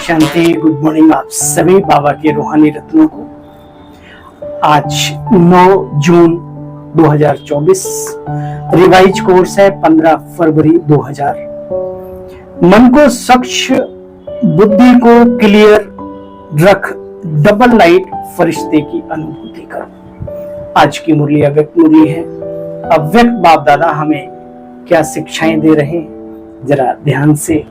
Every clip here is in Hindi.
शांति। गुड मॉर्निंग आप सभी बाबा के रूहानी रत्नों को। आज 9 जून 2024, रिवाइज कोर्स है 15 फरवरी 2000। मन को स्वच्छ, बुद्धि को क्लियर रख, डबल लाइट फरिश्ते की अनुभूति करो। आज की मुरली अव्यक्त मुरली है। अव्यक्त बाप दादा हमें क्या शिक्षाएं दे रहे हैं, जरा ध्यान से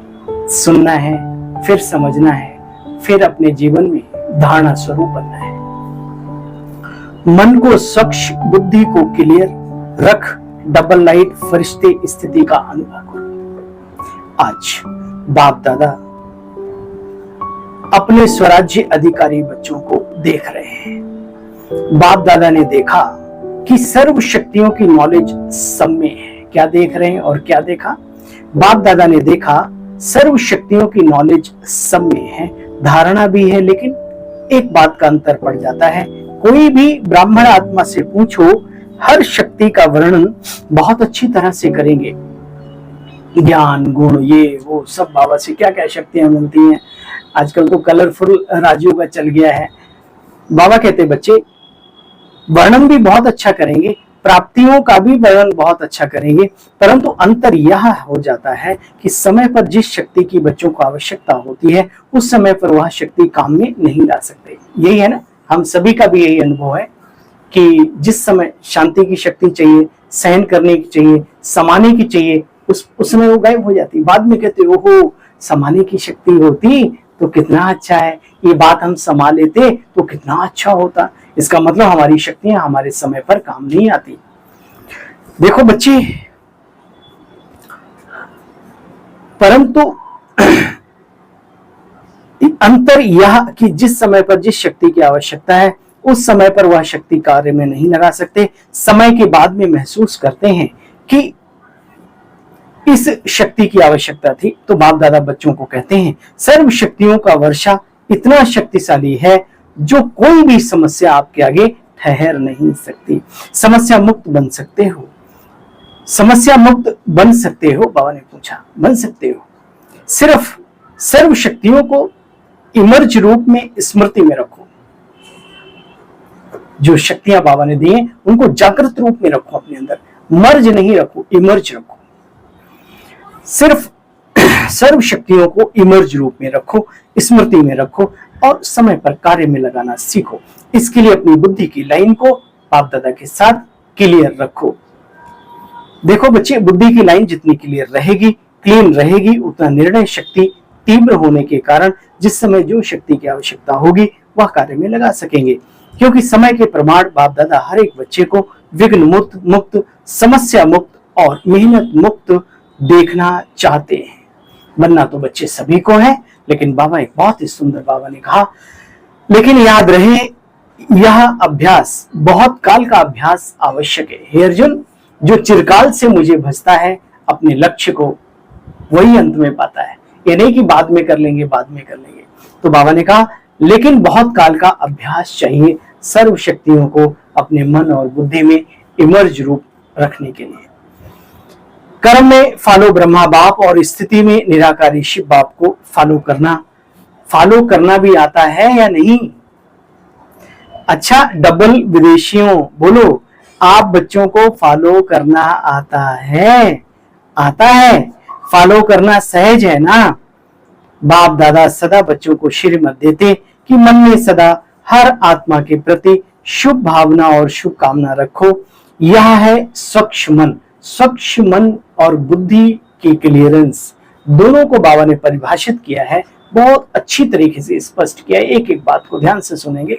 सुनना है, फिर समझना है, फिर अपने जीवन में धारणा स्वरूप बनना है। मन को स्वच्छ, बुद्धि को क्लियर रख, डबल लाइट फरिश्ते स्थिति का अनुभव करो। आज बाप दादा अपने स्वराज्य अधिकारी बच्चों को देख रहे हैं। बाप दादा ने देखा कि सर्व शक्तियों की नॉलेज सब में है। क्या देख रहे हैं और क्या देखा? बाप दादा ने देखा सर्व शक्तियों की नॉलेज सब में है, धारणा भी है, लेकिन एक बात का अंतर पड़ जाता है। कोई भी ब्राह्मण आत्मा से पूछो, हर शक्ति का वर्णन बहुत अच्छी तरह से करेंगे। ज्ञान, गुण, ये वो सब बाबा से क्या क्या शक्तियां मिलती हैं। आजकल तो कलरफुल राजू का चल गया है। बाबा कहते बच्चे वर्णन भी बहुत अच्छा करेंगे, प्राप्तियों का भी वर्णन बहुत अच्छा करेंगे, परंतु अंतर यह हो जाता है कि समय पर जिस शक्ति की बच्चों को आवश्यकता होती है, उस समय पर वह शक्ति काम में नहीं ला सकते। यही है ना, हम सभी का भी यही अनुभव है कि जिस समय शांति की शक्ति चाहिए, सहन करने की चाहिए, समाने की चाहिए, उस समय वो गायब हो जाती। बाद में कहते ओहो, समाने की शक्ति होती तो कितना अच्छा है, ये बात हम समा लेते तो कितना अच्छा होता। इसका मतलब हमारी शक्तियां हमारे समय पर काम नहीं आती। देखो बच्चे, परंतु अंतर यह कि जिस समय पर जिस शक्ति की आवश्यकता है, उस समय पर वह शक्ति कार्य में नहीं लगा सकते। समय के बाद में महसूस करते हैं कि इस शक्ति की आवश्यकता थी, तो बाप दादा बच्चों को कहते हैं सर्व शक्तियों का वर्षा इतना शक्तिशाली है जो कोई भी समस्या आपके आगे ठहर नहीं सकती। समस्या मुक्त बन सकते हो, समस्या मुक्त बन सकते हो। बाबा ने पूछा, बन सकते हो। सिर्फ सर्व शक्तियों को इमर्ज रूप में स्मृति में रखो। जो शक्तियां बाबा ने दी हैं उनको जागृत रूप में रखो अपने अंदर, मर्ज नहीं रखो, इमर्ज रखो। सिर्फ सर्व शक्तियों को इमर्ज रूप में रखो, स्मृति में रखो और समय पर कार्य में लगाना सीखो। इसके लिए अपनी बुद्धि की लाइन को बाप दादा के साथ क्लियर रखो। देखो बच्चे, बुद्धि की लाइन जितनी क्लियर रहेगी, क्लीन रहेगी, उतना निर्णय शक्ति तीव्र होने के कारण जिस समय जो शक्ति की आवश्यकता होगी वह कार्य में लगा सकेंगे। क्योंकि समय के प्रमाण बाप दादा हर एक बच्चे को विघ्न मुक्त, समस्या मुक्त और मेहनत मुक्त देखना चाहते हैं। बनना तो बच्चे सभी को है, लेकिन बाबा एक बहुत ही सुंदर बाबा ने कहा, लेकिन याद रहे यह अभ्यास बहुत काल का अभ्यास आवश्यक है। हे अर्जुन, जो चिरकाल से मुझे भजता है अपने लक्ष्य को, वही अंत में पाता है। ये नहीं कि बाद में कर लेंगे, बाद में कर लेंगे। तो बाबा ने कहा लेकिन बहुत काल का अभ्यास चाहिए सर्व शक्तियों को अपने मन और बुद्धि में इमर्ज रूप रखने के लिए। कर्म में फॉलो ब्रह्मा बाप और स्थिति में निराकारी शिव बाप को फॉलो करना भी आता है या नहीं? अच्छा, डबल विदेशियों बोलो, आप बच्चों को फॉलो करना आता है? आता है, फॉलो करना सहज है ना? बाप दादा सदा बच्चों को श्रीमत देते कि मन में सदा हर आत्मा के प्रति शुभ भावना और शुभ कामना रखो। यह है स्वच्छ मन। स्वच्छ मन और बुद्धि की क्लियरेंस दोनों को बाबा ने परिभाषित किया है, बहुत अच्छी तरीके से स्पष्ट किया है। एक एक बात को ध्यान से सुनेंगे।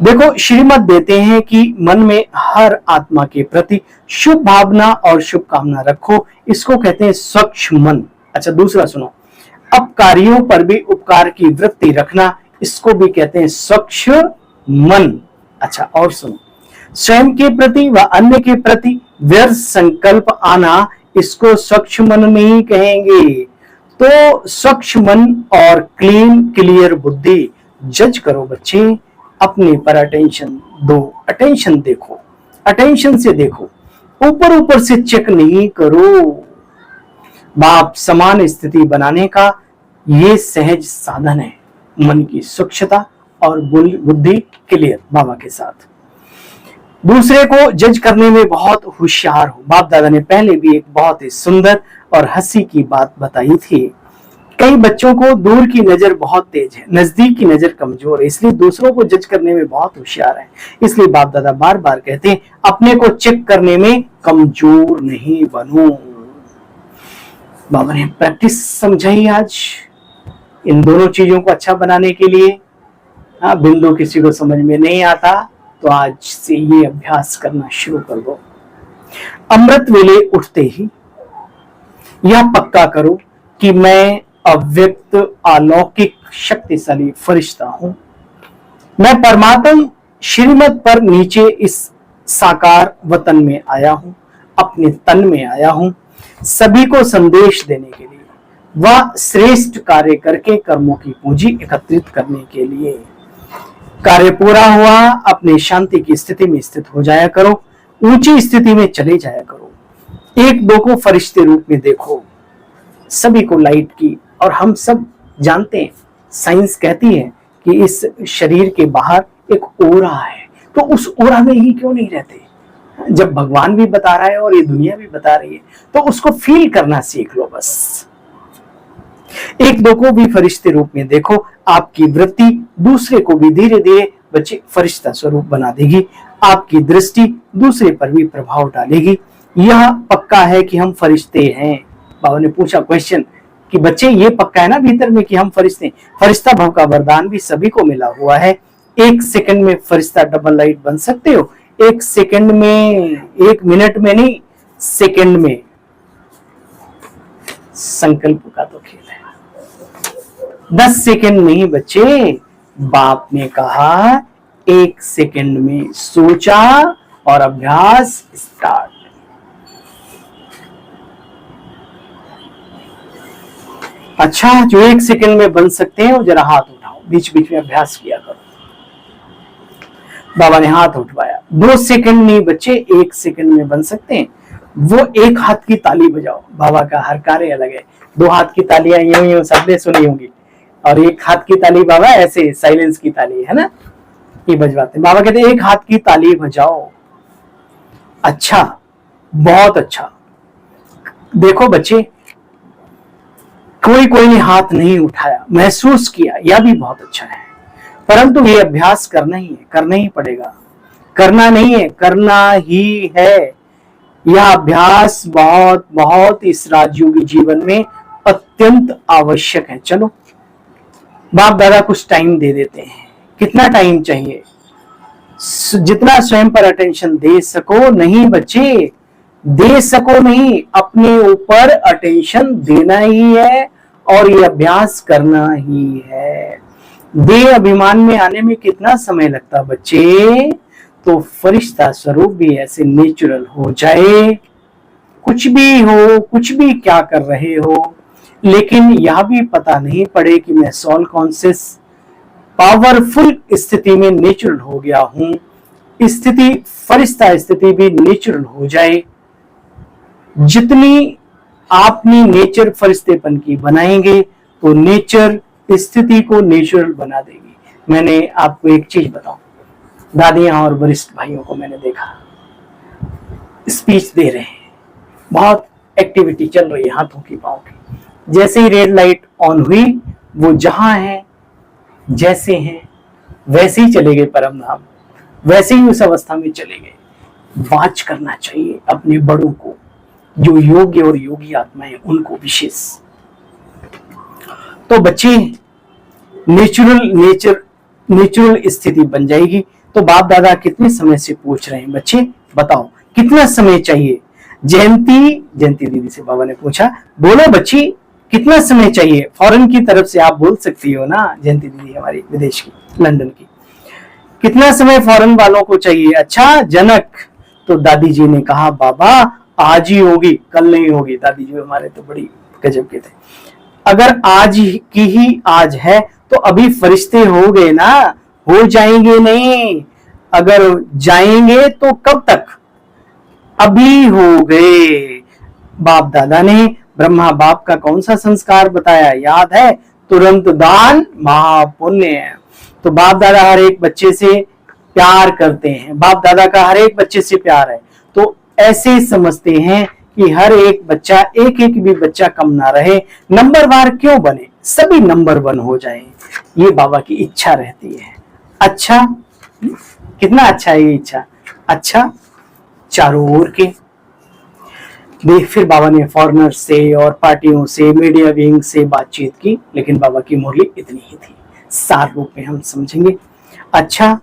देखो, श्रीमत देते हैं कि मन में हर आत्मा के प्रति शुभ भावना और शुभ कामना रखो, इसको कहते हैं स्वच्छ मन। अच्छा, दूसरा सुनो, अपकारियों पर भी उपकार की वृत्ति रखना, इसको भी कहते हैं स्वच्छ मन। अच्छा, और सुनो, स्वयं के प्रति व अन्य के प्रति व्यर्थ संकल्प आना, इसको स्वच्छ मन नहीं कहेंगे। तो स्वच्छ मन और क्लियर बुद्धि। जज करो बच्चे, अपने पर अटेंशन दो, अटेंशन देखो, अटेंशन से देखो, ऊपर ऊपर से चेक नहीं करो। बाप समान स्थिति बनाने का ये सहज साधन है मन की स्वच्छता और बुद्धि क्लियर बाबा के साथ। दूसरे को जज करने में बहुत होशियार हो। बाप दादा ने पहले भी एक बहुत ही सुंदर और हंसी की बात बताई थी। कई बच्चों को दूर की नजर बहुत तेज है, नजदीक की नजर कमजोर है, इसलिए दूसरों को जज करने में बहुत होशियार है। इसलिए बाप दादा बार बार कहते हैं अपने को चेक करने में कमजोर नहीं बनो। बाबा ने प्रैक्टिस समझाई आज इन दोनों चीजों को अच्छा बनाने के लिए। हाँ, बिंदु किसी को समझ में नहीं आता तो आज से ये अभ्यास करना शुरू कर दो। अमृत वेले उठते ही यह पक्का करो कि मैं अव्यक्त अलौकिक शक्तिशाली फरिश्ता हूं। मैं परमात्म श्रीमत पर नीचे इस साकार वतन में आया हूं, अपने तन में आया हूं सभी को संदेश देने के लिए, वह श्रेष्ठ कार्य करके कर्मों की पूंजी एकत्रित करने के लिए। कार्य पूरा हुआ अपने शांति की स्थिति में स्थित हो जाया करो, ऊंची स्थिति में चले जाया करो। एक दो को फरिश्ते रूप में देखो, सभी को लाइट की। और हम सब जानते हैं, साइंस कहती है कि इस शरीर के बाहर एक ओरा है, तो उस ओरा में ही क्यों नहीं रहते? जब भगवान भी बता रहा है और ये दुनिया भी बता रही है तो उसको फील करना सीख लो बस। एक दो को भी फरिश्ते रूप में देखो, आपकी वृत्ति दूसरे को भी धीरे धीरे बच्चे फरिश्ता स्वरूप बना देगी। आपकी दृष्टि दूसरे पर भी प्रभाव डालेगी। यह पक्का है कि हम फरिश्ते हैं। बाबा ने पूछा क्वेश्चन कि बच्चे ये पक्का है ना भीतर में कि हम फरिश्ते हैं? फरिश्ता भव का वरदान भी सभी को मिला हुआ है। एक सेकंड में फरिश्ता डबल लाइट बन सकते हो। एक सेकंड में, एक मिनट में नहीं, सेकंड में। संकल्प का तो खेल है। 10 सेकंड नहीं बच्चे, बाप ने कहा 1 सेकंड में सोचा और अभ्यास स्टार्ट। अच्छा, जो 1 सेकंड में बन सकते हैं वो जरा हाथ उठाओ, बीच बीच में अभ्यास किया करो। बाबा ने हाथ उठवाया। 2 सेकंड नहीं बच्चे, 1 सेकंड में बन सकते हैं वो। एक हाथ की ताली बजाओ। बाबा का हर कार्य अलग है। 2 हाथ की तालियां यूं यूं सबने सुनी होंगी, और 1 हाथ की ताली बाबा ऐसे साइलेंस की ताली है ना, ये बजवाते हैं। बाबा कहते हैं 1 हाथ की ताली बजाओ। अच्छा, बहुत अच्छा। देखो बच्चे, कोई ने हाथ नहीं उठाया, महसूस किया, यह भी बहुत अच्छा है। परंतु ये अभ्यास करना ही है, करना ही पड़ेगा। करना नहीं है, करना ही है। यह अभ्यास बहुत बहुत इस राजयोगी जीवन में अत्यंत आवश्यक है। चलो, बाप दादा कुछ टाइम दे देते हैं। कितना टाइम चाहिए? जितना स्वयं पर अटेंशन दे सको। नहीं बच्चे, दे सको नहीं, अपने ऊपर अटेंशन देना ही है और ये अभ्यास करना ही है। देह अभिमान में आने में कितना समय लगता बच्चे? तो फरिश्ता स्वरूप भी ऐसे नेचुरल हो जाए। कुछ भी हो, कुछ भी क्या कर रहे हो, लेकिन यह भी पता नहीं पड़े कि मैं सोल कॉन्शियस पावरफुल स्थिति में नेचुरल हो गया हूं। स्थिति, फरिश्ता स्थिति भी नेचुरल हो जाए। जितनी आपने नेचर फरिश्तेपन की बनाएंगे तो नेचर स्थिति को नेचुरल बना देगी। मैंने आपको एक चीज बताऊं, दादियां और वरिष्ठ भाइयों को मैंने देखा स्पीच दे रहे हैं, बहुत एक्टिविटी चल रही है हाथों की पांव की। जैसे ही रेड लाइट ऑन हुई, वो जहां है, जैसे हैं वैसे ही चले गए परम धाम, वैसे ही उस अवस्था में चले गए। वाच करना चाहिए अपने बड़ों को, जो योग्य और योगी आत्माएं उनको विशेष। तो बच्चे नेचुरल स्थिति बन जाएगी। तो बाप दादा कितने समय से पूछ रहे हैं, बच्चे बताओ कितना समय चाहिए? जयंती दीदी से बाबा ने पूछा, बोलो बच्ची कितना समय चाहिए? फॉरेन की तरफ से आप बोल सकती हो ना, जयंती दीदी हमारी विदेश की, लंदन की। कितना समय फॉरेन वालों को चाहिए? अच्छा जनक। तो दादी जी ने कहा बाबा आज ही होगी, कल नहीं होगी। दादी जी हमारे तो बड़ी गजब के थे। अगर आज की ही आज है तो अभी फरिश्ते हो गए ना, हो जाएंगे नहीं। अगर जाएंगे तो कब तक? अभी हो गए। बाप दादा ने ब्रह्मा बाप का कौन सा संस्कार बताया याद है? तुरंत दान महापुण्य है। तो बाप दादा हर एक बच्चे से प्यार करते हैं, बाप दादा का हर एक बच्चे से प्यार है, तो ऐसे समझते हैं कि हर एक बच्चा, एक एक भी बच्चा कम ना रहे, नंबर वार क्यों बने, सभी नंबर 1 हो जाए, ये बाबा की इच्छा रहती है। अच्छा, कितना अच्छा है ये इच्छा। अच्छा, चारों ओर के देख, फिर बाबा ने फॉरेनर से और पार्टियों से, मीडिया विंग से बातचीत की, लेकिन बाबा की मुरली इतनी ही थी। सार रूप में हम समझेंगे। अच्छा,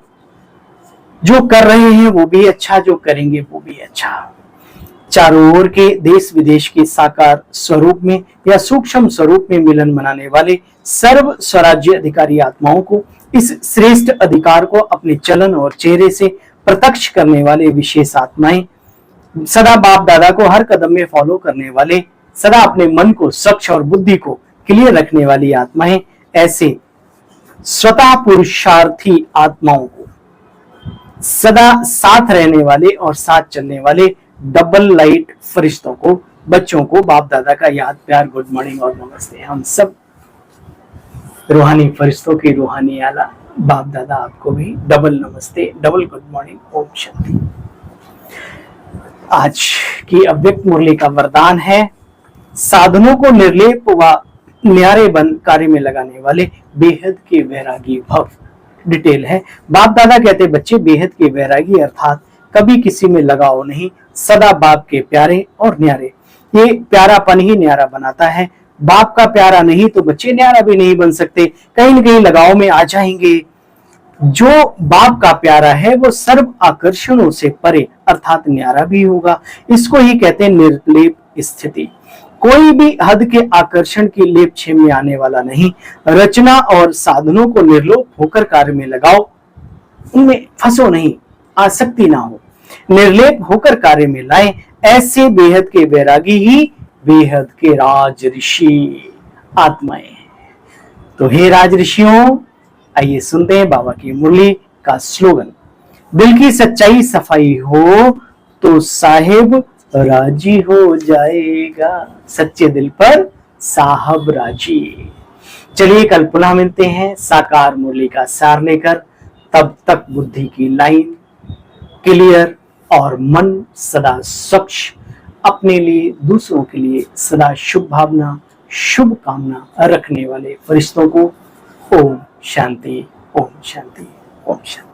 जो कर रहे हैं वो भी अच्छा, जो करेंगे वो भी अच्छा। चारों ओर के देश विदेश के साकार स्वरूप में या सूक्ष्म स्वरूप में मिलन मनाने वाले सर्व स्वराज्य अधिकारी आत्माओं को, इस श्रेष्ठ अधिकार को अपने चलन और चेहरे से प्रत्यक्ष करने वाले विशेष आत्माएं, सदा बाप दादा को हर कदम में फॉलो करने वाले, सदा अपने मन को स्वच्छ और बुद्धि को क्लियर रखने वाली आत्माएं, ऐसे स्वतः पुरुषार्थी आत्माओं को, सदा साथ रहने वाले और साथ चलने वाले डबल लाइट फरिश्तों को, बच्चों को बाप दादा का याद, प्यार, गुड मॉर्निंग और नमस्ते। हम सब रूहानी फरिश्तों की रूहानी आला बाप दादा आपको भी डबल नमस्ते, double good morning, Om Shanti. आज की अव्यक्त मुरली का वरदान है, साधनों को निर्लेप व न्यारे बन कार्य में लगाने वाले बेहद के वैरागी भव। डिटेल है, बाप दादा कहते बच्चे बेहद के वैरागी अर्थात कभी किसी में लगाव नहीं, सदा बाप के प्यारे और न्यारे। ये प्यारापन ही न्यारा बनाता है। बाप का प्यारा नहीं तो बच्चे न्यारा भी नहीं बन सकते, कहीं न कहीं लगाव में आ जाएंगे। जो बाप का प्यारा है वो सर्व आकर्षणों से परे अर्थात न्यारा भी होगा। इसको ही कहते हैं निर्लेप स्थिति। कोई भी हद के आकर्षण की लेप छेम में आने वाला नहीं। रचना और साधनों को निर्लोप होकर कार्य में लगाओ, उनमें फंसो नहीं, आसक्ति ना हो, निर्लेप होकर कार्य में लाएं। ऐसे बेहद के वैरागी ही बेहद के राज ऋषि आत्माएं। तो हे राज ऋषियों, आइए सुनते हैं बाबा की मुरली का स्लोगन। दिल की सच्चाई सफाई हो तो साहेब राजी हो जाएगा, सच्चे दिल पर साहब राजी। चलिए कल पुनः मिलते हैं साकार मुरली का सार लेकर। तब तक बुद्धि की लाइन क्लियर और मन सदा स्वच्छ, अपने लिए दूसरों के लिए सदा शुभ भावना, शुभ कामना रखने वाले फरिश्तों को ओम शांति, ओम शांति, ओम शांति।